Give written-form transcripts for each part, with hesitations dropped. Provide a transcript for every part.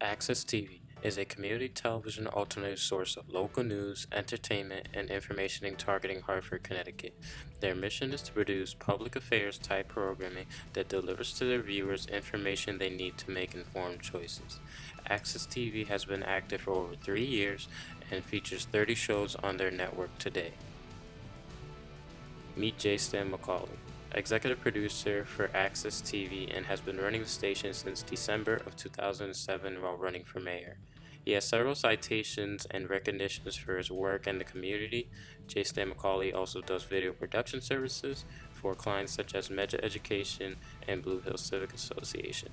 Access TV is a community television alternative source of local news, entertainment, and information targeting Hartford, Connecticut. Their mission is to produce public affairs type programming that delivers to their viewers information they need to make informed choices. Access TV has been active for over 3 years and features 30 shows on their network today. Meet Nyesha McCauley, executive producer for Access TV, and has been running the station since December of 2007 while running for mayor. He has several citations and recognitions for his work in the community. Nyesha McCauley also does video production services for clients such as Mega Education and Blue Hill Civic Association.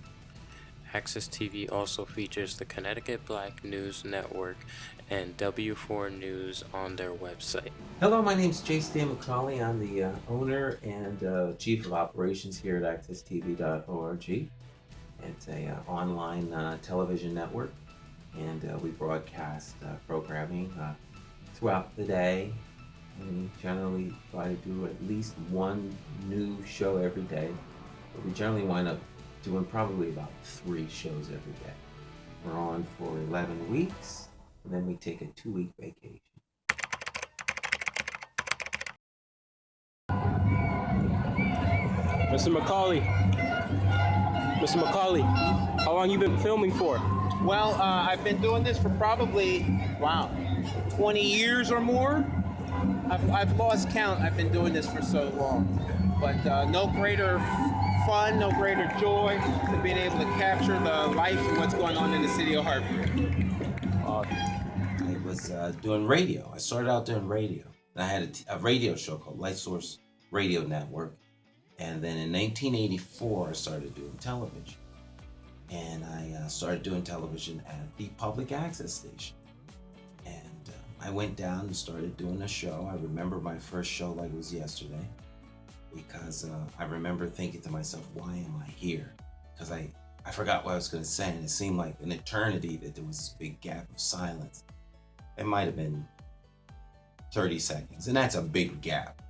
Access TV also features the Connecticut Black News Network and W4 News on their website. Hello, my name is Nyesha McCauley. I'm the owner and chief of operations here at accesstv.org. It's an online television network, and we broadcast programming throughout the day. We generally try to do at least one new show every day, but we generally wind up doing probably about 3 shows every day. We're on for 11 weeks, and then we take a 2-week vacation. Mr. McCauley, how long you been filming for? Well, I've been doing this for probably, 20 years or more. I've lost count. I've been doing this for so long. But no greater fun, no greater joy than being able to capture the life and what's going on in the city of Hartford. I was doing radio. I started out doing radio. I had a radio show called Light Source Radio Network. And then in 1984, I started doing television. And I started doing television at the public access station. And I went down and started doing a show. I remember my first show like it was yesterday, because I remember thinking to myself, why am I here? Because I forgot what I was going to say, and it seemed like an eternity that there was this big gap of silence. It might have been 30 seconds, and that's a big gap.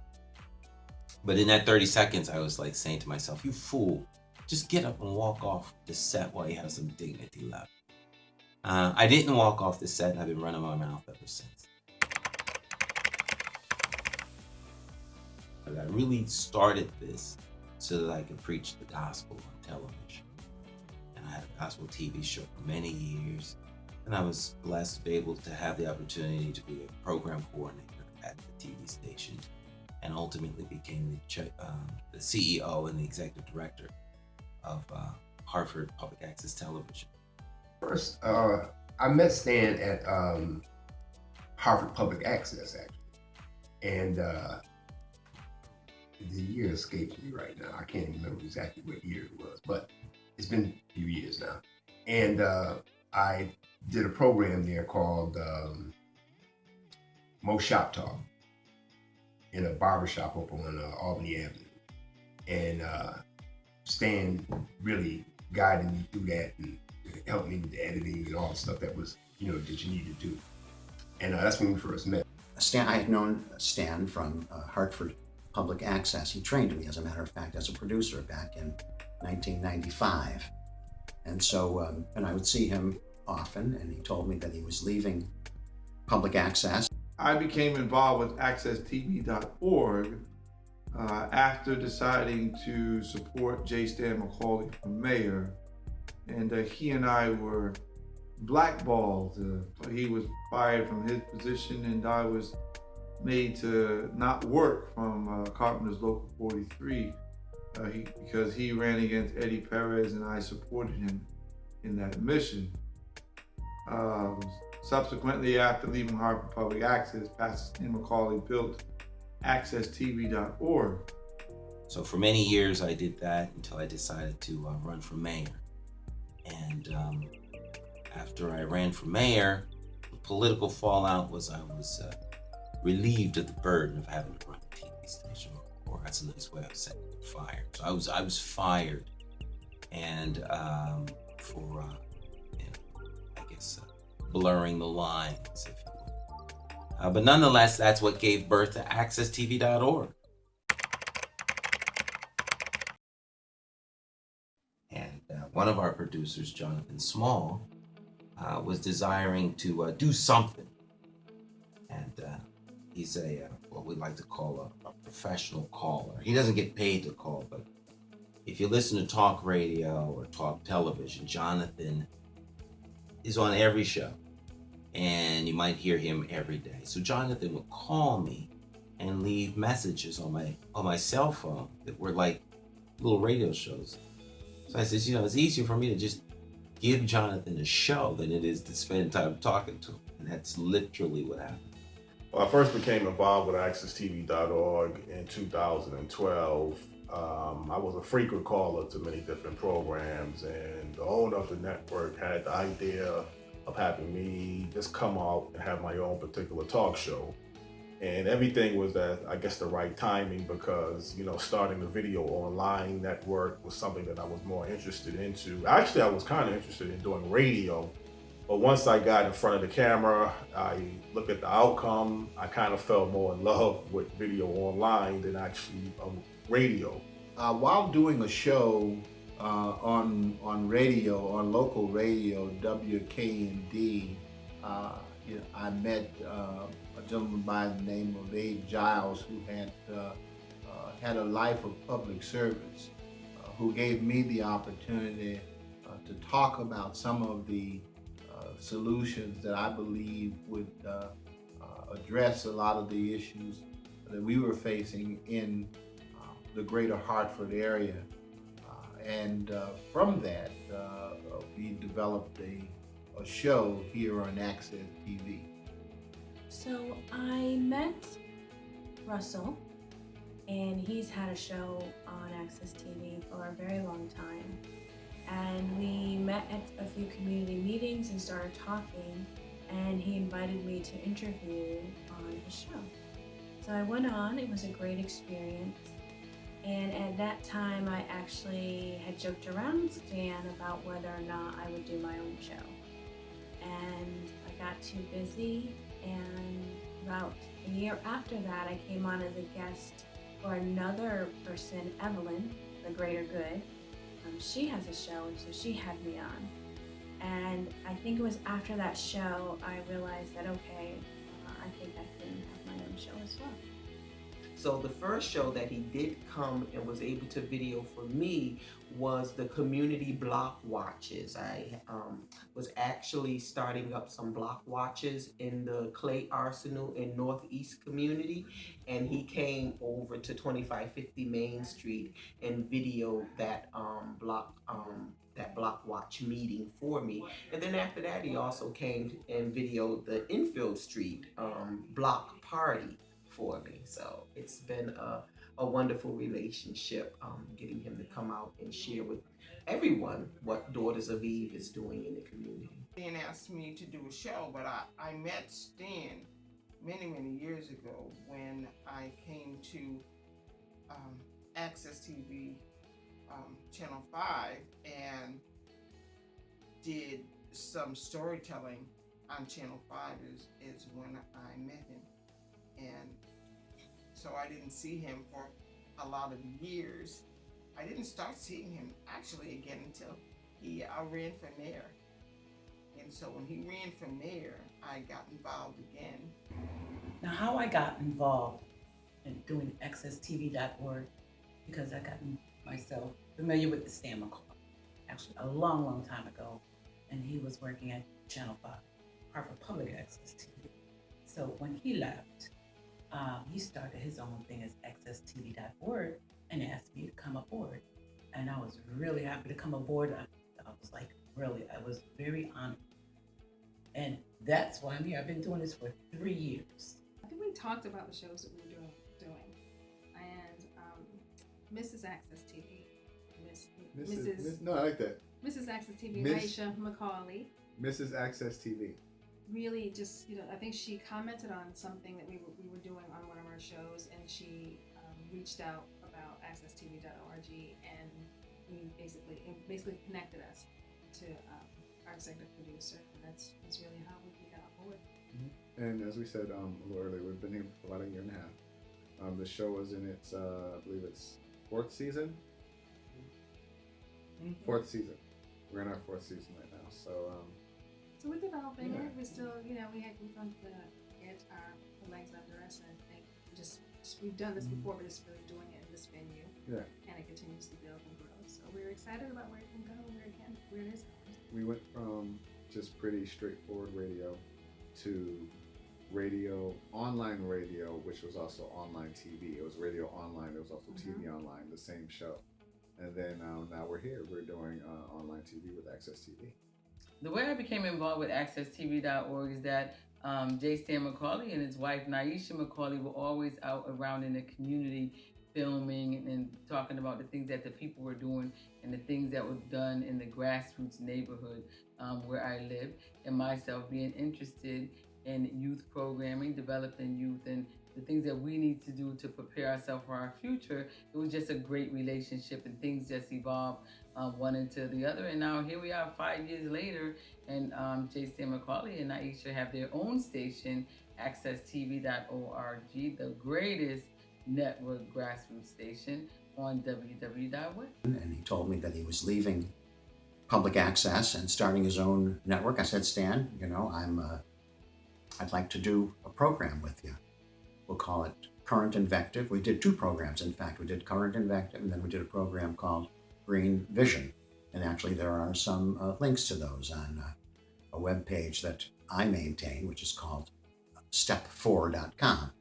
But in that 30 seconds, I was like saying to myself, you fool, just get up and walk off the set while you have some dignity left. I didn't walk off the set, and I've been running my mouth ever since. But I really started this so that I could preach the gospel on television. And I had a gospel TV show for many years, and I was blessed to be able to have the opportunity to be a program coordinator at the TV station, and ultimately became the CEO and the executive director of Hartford Public Access Television. First, I met Stan at Hartford Public Access, actually. And the year escapes me right now. I can't remember exactly what year it was, but it's been a few years now. And I did a program there called Mo Shop Talk in a barbershop up on Albany Avenue. And Stan really guided me through that and helped me with the editing and all the stuff that was, that you need to do. And that's when we first met. I had known Stan from Hartford Public Access. He trained me, as a matter of fact, as a producer back in 1995. And so, and I would see him often, and he told me that he was leaving public access. I became involved with accesstv.org after deciding to support Nyesha McCauley for mayor. And he and I were blackballed. He was fired from his position, and I was made to not work from Carpenter's Local 43 because he ran against Eddie Perez, and I supported him in that mission. Subsequently, after leaving Hartford Public Access, Pastor Stan McCauley built accesstv.org. So for many years I did that until I decided to run for mayor. And after I ran for mayor, the political fallout was I was relieved of the burden of having to run a TV station, or that's a nice way of saying fired. So I was fired, and for blurring the lines, if you will. But nonetheless, that's what gave birth to accesstv.org. And one of our producers, Jonathan Small, was desiring to do something. And he's what we like to call a professional caller. He doesn't get paid to call, but if you listen to talk radio or talk television, Jonathan is on every show, and you might hear him every day. So Jonathan would call me and leave messages on my cell phone that were like little radio shows. So I said, it's easier for me to just give Jonathan a show than it is to spend time talking to him. And that's literally what happened. Well, I first became involved with AccessTV.org in 2012. I was a frequent caller to many different programs, and the owner of the network had the idea of having me just come out and have my own particular talk show. And everything was at, I guess, the right timing because, starting the video online network was something that I was more interested into. Actually, I was kind of interested in doing radio, but once I got in front of the camera, I looked at the outcome, I kind of fell more in love with video online than actually radio. While doing a show on radio, on local radio, WKND, I met a gentleman by the name of Abe Giles, who had a life of public service, who gave me the opportunity to talk about some of the solutions that I believe would address a lot of the issues that we were facing in the greater Hartford area. And from that, we developed a show here on Access TV. So I met Russell, and he's had a show on Access TV for a very long time. And we met at a few community meetings and started talking, and he invited me to interview on his show. So I went on. It was a great experience. And at that time, I actually had joked around with Stan about whether or not I would do my own show. And I got too busy, and about a year after that, I came on as a guest for another person, Evelyn, the Greater Good. She has a show, and so she had me on. And I think it was after that show, I realized that, okay, I think I can have my own show as well. So the first show that he did come and was able to video for me was the community block watches. I was actually starting up some block watches in the Clay Arsenal in Northeast community, and he came over to 2550 Main Street and videoed that block watch meeting for me. And then after that, he also came and videoed the Enfield Street block party for me. So it's been a wonderful relationship, getting him to come out and share with everyone what Daughters of Eve is doing in the community. Stan asked me to do a show, but I met Stan many years ago when I came to Access TV Channel 5 and did some storytelling on Channel 5 is when I met him. And so I didn't see him for a lot of years. I didn't start seeing him actually again until he ran for mayor. And so when he ran for mayor, I got involved again. Now, how I got involved in doing AccessTV.org, because I got myself familiar with the Stan McCauley, actually a long time ago, and he was working at Channel 5, Hartford Public Access TV. So when he left, he started his own thing as AccessTV.org and asked me to come aboard. And I was really happy to come aboard. I was like, really, I was very honored. And that's why I'm here. I've been doing this for 3 years. I think we talked about the shows that we were doing. And Mrs. Access TV, no, I like that. Mrs. Access TV, Miss- Nyesha McCauley. Mrs. Access TV. Really just, I think she commented on something that we were doing on one of our shows, and she reached out about accesstv.org, and we basically connected us to our executive producer, and that's really how we got on board. Mm-hmm. And as we said a little earlier, we've been here for about a year and a half. The show is in its, I believe it's fourth season. Mm-hmm. Fourth season. We're in our fourth season right now. So So we're developing Yeah. it. We're still, we don't get the legs under us, and I think we've done this before, but just really doing it in this venue. Yeah. And it continues to build and grow. So we're excited about where it can go, where it is. We went from just pretty straightforward radio to online radio, which was also online TV. It was radio online. It was also TV online, the same show. And then now we're here. We're doing online TV with Access TV. The way I became involved with AccessTV.org is that J. Stan McCauley and his wife Nyesha McCauley were always out around in the community filming and talking about the things that the people were doing and the things that were done in the grassroots neighborhood where I lived, and myself being interested in youth programming, developing youth, and the things that we need to do to prepare ourselves for our future. It was just a great relationship, and things just evolved one into the other. And now here we are 5 years later, and J. Stan McCauley and Nyesha have their own station, AccessTV.org, the greatest network grassroots station on www.web. And he told me that he was leaving public access and starting his own network. I said, Stan, I'd like to do a program with you. We'll call it Current Invective. We did 2 programs, in fact. We did Current Invective, and then we did a program called Green Vision. And actually there are some links to those on a web page that I maintain, which is called step4.com.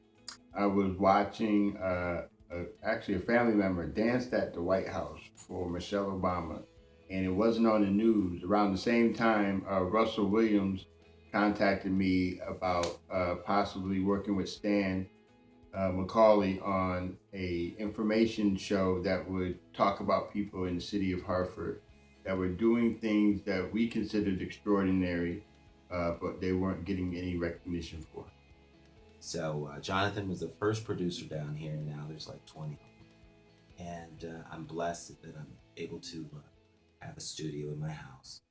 I was watching actually a family member danced at the White House for Michelle Obama, and it wasn't on the news. Around the same time, Russell Williams contacted me about possibly working with Stan McCauley on a information show that would talk about people in the city of Hartford that were doing things that we considered extraordinary, but they weren't getting any recognition for. So Jonathan was the first producer down here, and now there's like 20 of them. And I'm blessed that I'm able to have a studio in my house.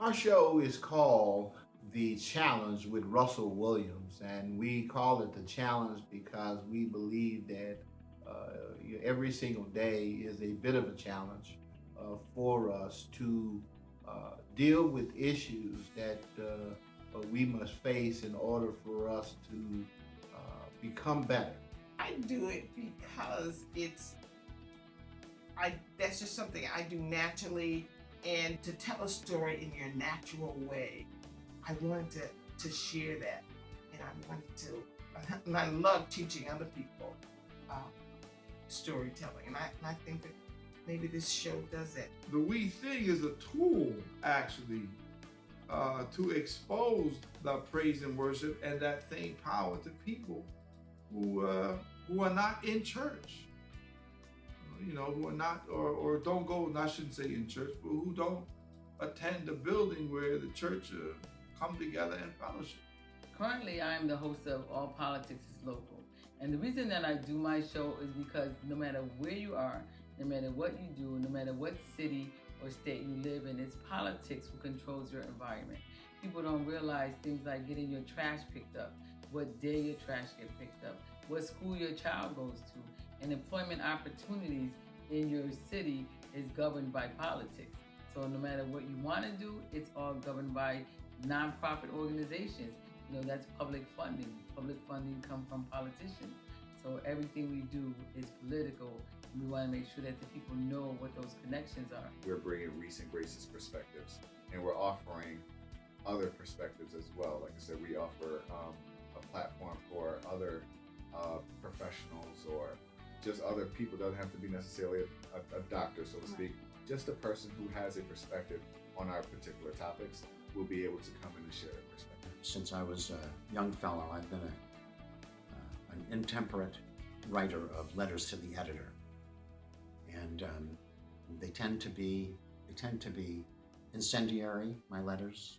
Our show is called The Challenge with Russell Williams, and we call it The Challenge because we believe that every single day is a bit of a challenge for us to deal with issues that we must face in order for us to become better. I do it because that's just something I do naturally, and to tell a story in your natural way. I wanted to share that, and I love teaching other people storytelling, and I think that maybe this show does that. The We Thing is a tool, actually, to expose the praise and worship and that same power to people who are not in church, who are not or don't go. I shouldn't say in church, but who don't attend the building where the church come together and fellowship. Currently, I'm the host of All Politics is Local. And the reason that I do my show is because no matter where you are, no matter what you do, no matter what city or state you live in, it's politics who controls your environment. People don't realize things like getting your trash picked up, what day your trash gets picked up, what school your child goes to, and employment opportunities in your city is governed by politics. So no matter what you want to do, it's all governed by nonprofit organizations. That's public funding. Public funding comes from politicians. So everything we do is political. We want to make sure that the people know what those connections are. We're bringing recent racist perspectives, and we're offering other perspectives as well. Like I said, we offer a platform for other professionals or just other people. Doesn't have to be necessarily a doctor, so to speak. Just a person who has a perspective on our particular topics will be able to come in and share their perspective. Since I was a young fellow, I've been an intemperate writer of letters to the editor, and they tend to be incendiary. My letters,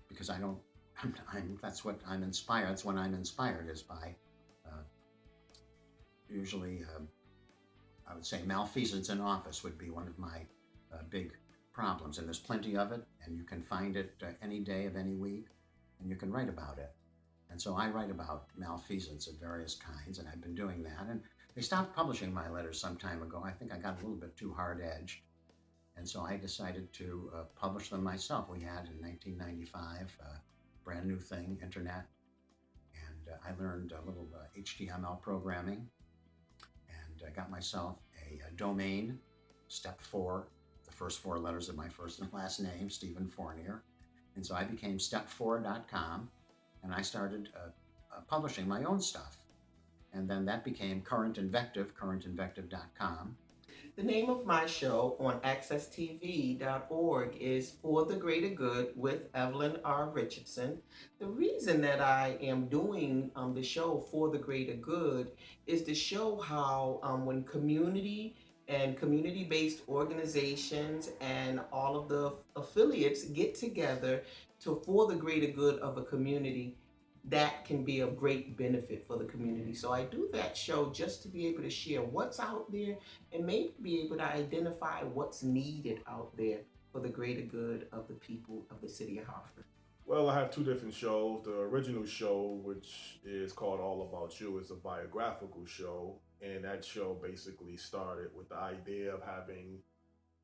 because that's what I'm inspired. That's when I'm inspired, is by usually I would say malfeasance in office would be one of my big problems, and there's plenty of it, and you can find it any day of any week, and you can write about it. And so I write about malfeasance of various kinds, and I've been doing that. And they stopped publishing my letters some time ago. I think I got a little bit too hard-edged. And so I decided to publish them myself. We had in 1995 a brand new thing, internet, and I learned a little HTML programming, and I got myself a domain, step 4, the first 4 letters of my first and last name, Stephen Fournier. And so I became step4.com, and I started publishing my own stuff. And then that became Current Invective, currentinvective.com. The name of my show on accesstv.org is For the Greater Good with Evelyn R. Richardson. The reason that I am doing the show For the Greater Good is to show how when community and community-based organizations and all of the affiliates get together for the greater good of a community, that can be of great benefit for the community. So I do that show just to be able to share what's out there and maybe be able to identify what's needed out there for the greater good of the people of the city of Hartford. Well, I have 2 different shows. The original show, which is called All About You, is a biographical show. And that show basically started with the idea of having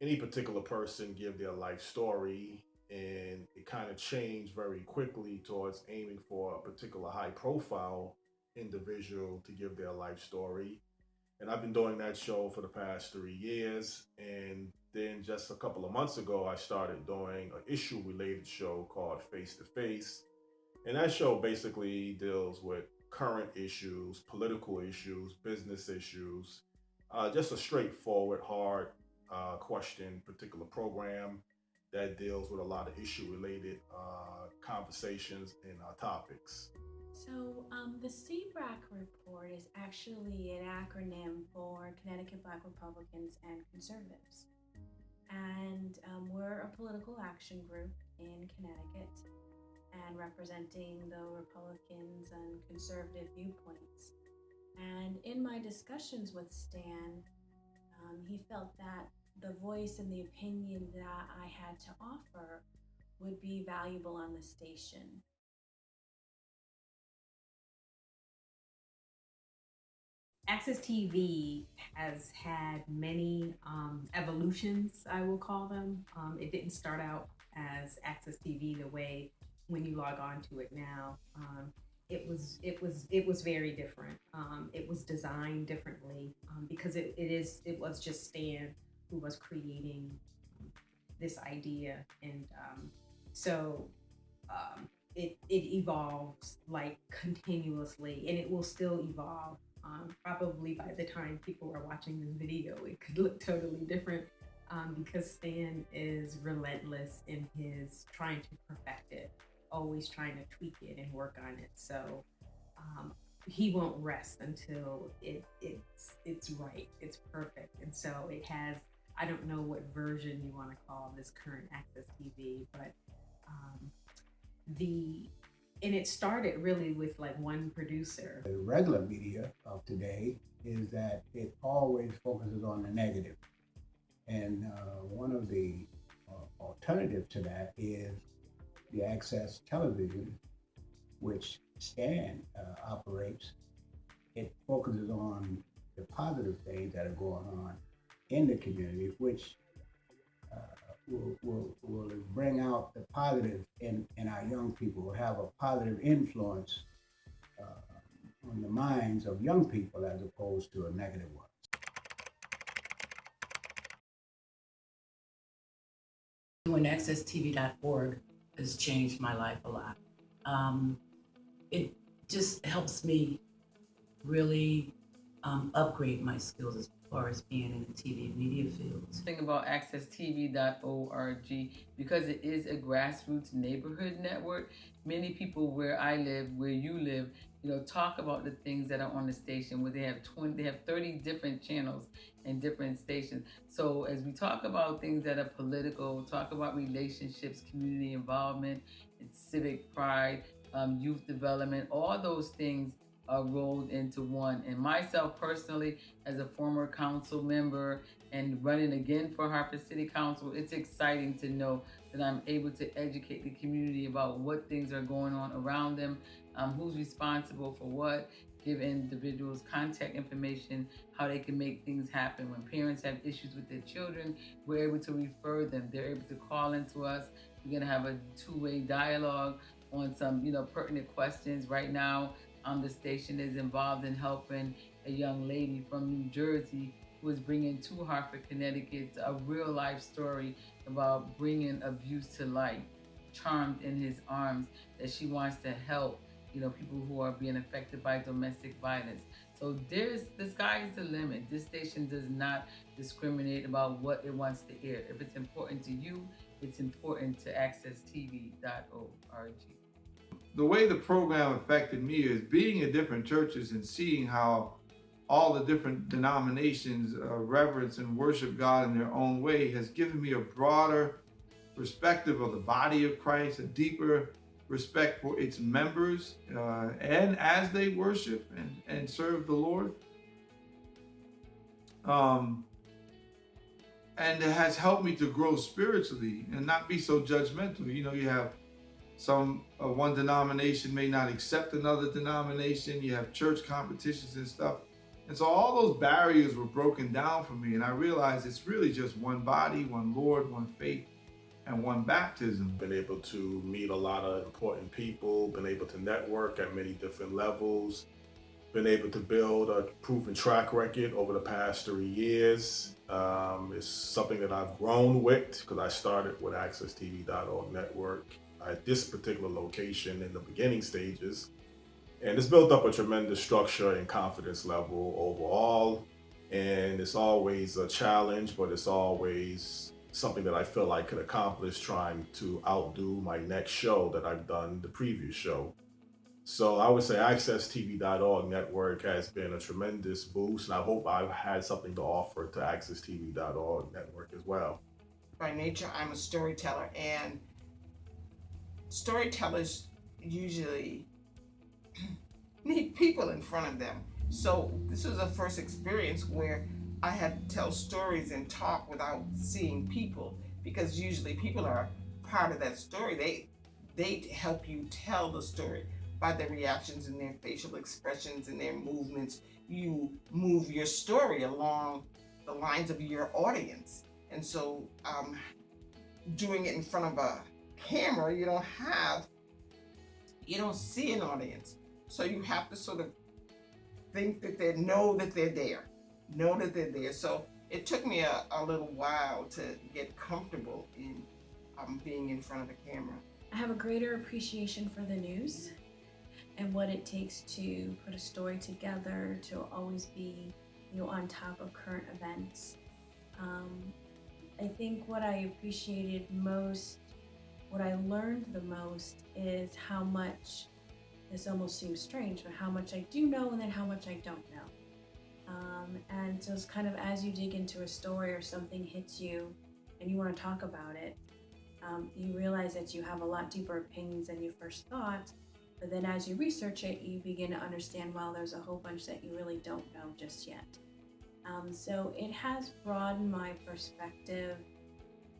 any particular person give their life story. And it kind of changed very quickly towards aiming for a particular high profile individual to give their life story. And I've been doing that show for the past 3 years. And then just a couple of months ago, I started doing an issue related show called Face to Face. And that show basically deals with current issues, political issues, business issues, just a straightforward, hard question, particular program that deals with a lot of issue-related conversations and topics. So the C-BRAC report is actually an acronym for Connecticut Black Republicans and Conservatives. And we're a political action group in Connecticut and representing the Republicans and conservative viewpoints. And in my discussions with Stan, he felt that the voice and the opinion that I had to offer would be valuable on the station. Access TV has had many evolutions, I will call them. It didn't start out as Access TV the way when you log on to it now. It was very different. It was designed differently because it was just Stan who was creating this idea, and so it evolves like continuously, and it will still evolve. Probably by the time people are watching this video, it could look totally different because Stan is relentless in his trying to perfect it, always trying to tweak it and work on it. So he won't rest until it's right, it's perfect. And so it has, I don't know what version you want to call this current Access TV, but and it started really with like one producer. The regular media of today is that it always focuses on the negative. And one of the alternatives to that is the Access Television, which Stan operates. It focuses on the positive things that are going on in the community, which will bring out the positive in our young people, will have a positive influence on the minds of young people as opposed to a negative one. Doing accesstv.org has changed my life a lot. It just helps me really upgrade my skills as far as being in the TV and media fields. Thing about accesstv.org, because it is a grassroots neighborhood network, many people where I live, where you live, talk about the things that are on the station, where they have 30 different channels and different stations. So as we talk about things that are political, talk about relationships, community involvement, and civic pride, youth development, all those things are rolled into one. And myself personally, as a former council member and running again for Hartford City Council, it's exciting to know that I'm able to educate the community about what things are going on around them, who's responsible for what, give individuals contact information, how they can make things happen. When parents have issues with their children, we're able to refer them. They're able to call into us. We're going to have a two-way dialogue on some, pertinent questions. Right now, the station is involved in helping a young lady from New Jersey who is bringing to Hartford, Connecticut, a real-life story about bringing abuse to light, charmed in his arms, that she wants to help people who are being affected by domestic violence. So the sky is the limit. This station does not discriminate about what it wants to air. If it's important to you, it's important to accesstv.org. The way the program affected me is being in different churches and seeing how all the different denominations reverence and worship God in their own way has given me a broader perspective of the body of Christ, a deeper respect for its members, and as they worship and serve the Lord. And it has helped me to grow spiritually and not be so judgmental. You have one denomination may not accept another denomination. You have church competitions and stuff. And so all those barriers were broken down for me. And I realized it's really just one body, one Lord, one faith, and one baptism. Been able to meet a lot of important people, been able to network at many different levels, been able to build a proven track record over the past 3 years. It's something that I've grown with because I started with accesstv.org network at this particular location in the beginning stages. And it's built up a tremendous structure and confidence level overall. And it's always a challenge, but it's always something that I feel I could accomplish trying to outdo my next show that I've done the previous show. So I would say accesstv.org network has been a tremendous boost, and I hope I've had something to offer to accesstv.org network as well. By nature, I'm a storyteller, and storytellers usually need people in front of them. So this was a first experience where I had to tell stories and talk without seeing people, because usually people are part of that story. They help you tell the story by their reactions and their facial expressions and their movements. You move your story along the lines of your audience. And so doing it in front of a camera, you don't see an audience. So you have to sort of think that know that they're there. Know that they're there. So it took me a little while to get comfortable in being in front of a camera. I have a greater appreciation for the news and what it takes to put a story together, to always be, on top of current events. I think what I appreciated most, what I learned the most, is how much, this almost seems strange, but how much I do know and then how much I don't know. And so it's kind of, as you dig into a story or something hits you and you want to talk about it, you realize that you have a lot deeper opinions than you first thought. But then as you research it, you begin to understand, well, there's a whole bunch that you really don't know just yet. So it has broadened my perspective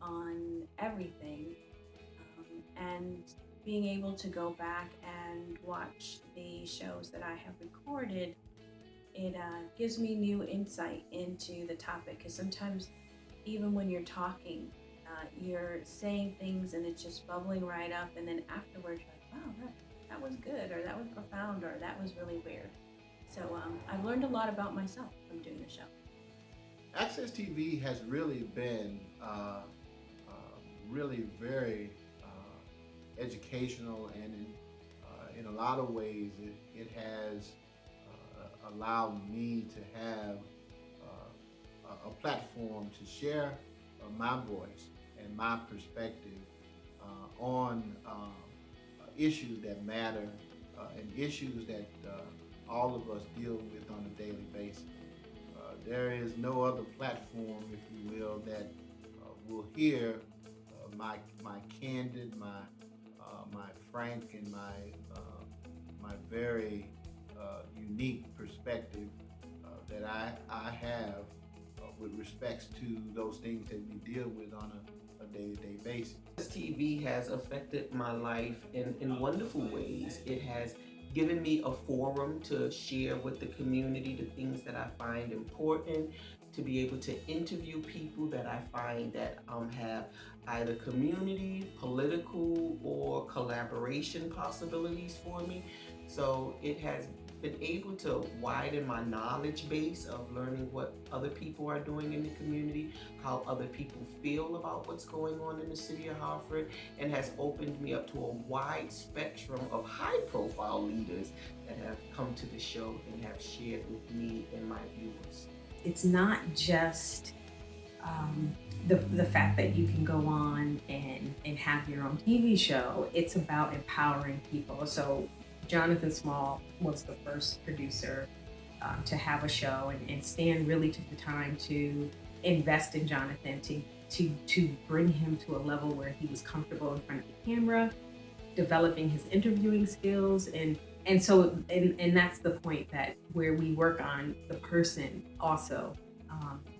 on everything. And being able to go back and watch the shows that I have recorded, it gives me new insight into the topic. Because sometimes, even when you're talking, you're saying things and it's just bubbling right up, and then afterwards you're like, wow, that was good, or that was profound, or that was really weird. So I've learned a lot about myself from doing the show. Access TV has really been really very educational, and in a lot of ways it has allowed me to have a platform to share my voice and my perspective on issues that matter and issues that all of us deal with on a daily basis. There is no other platform, if you will, that will hear my candid, my frank, and my very unique perspective that I have with respects to those things that we deal with on a day-to-day basis. TV has affected my life in wonderful ways. It has given me a forum to share with the community the things that I find important, to be able to interview people that I find that have either community, political, or collaboration possibilities for me. So it has been able to widen my knowledge base of learning what other people are doing in the community, how other people feel about what's going on in the city of Hartford, and has opened me up to a wide spectrum of high-profile leaders that have come to the show and have shared with me and my viewers. It's not just the fact that you can go on and have your own TV show. It's about empowering people. So Jonathan Small was the first producer to have a show, and Stan really took the time to invest in Jonathan to bring him to a level where he was comfortable in front of the camera, developing his interviewing skills, and that's the point, that where we work on the person also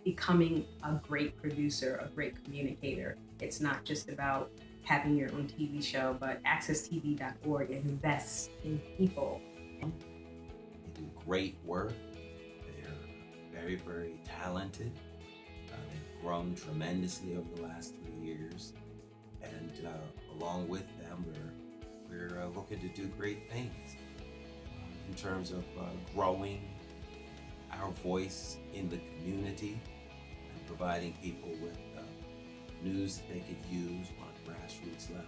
becoming a great producer, a great communicator. It's not just about having your own TV show, but accesstv.org invests in people. They do great work. They're very, very talented. They've grown tremendously over the last 3 years. And along with them, we're looking to do great things in terms of growing our voice in the community and providing people with news that they could use on a grassroots level.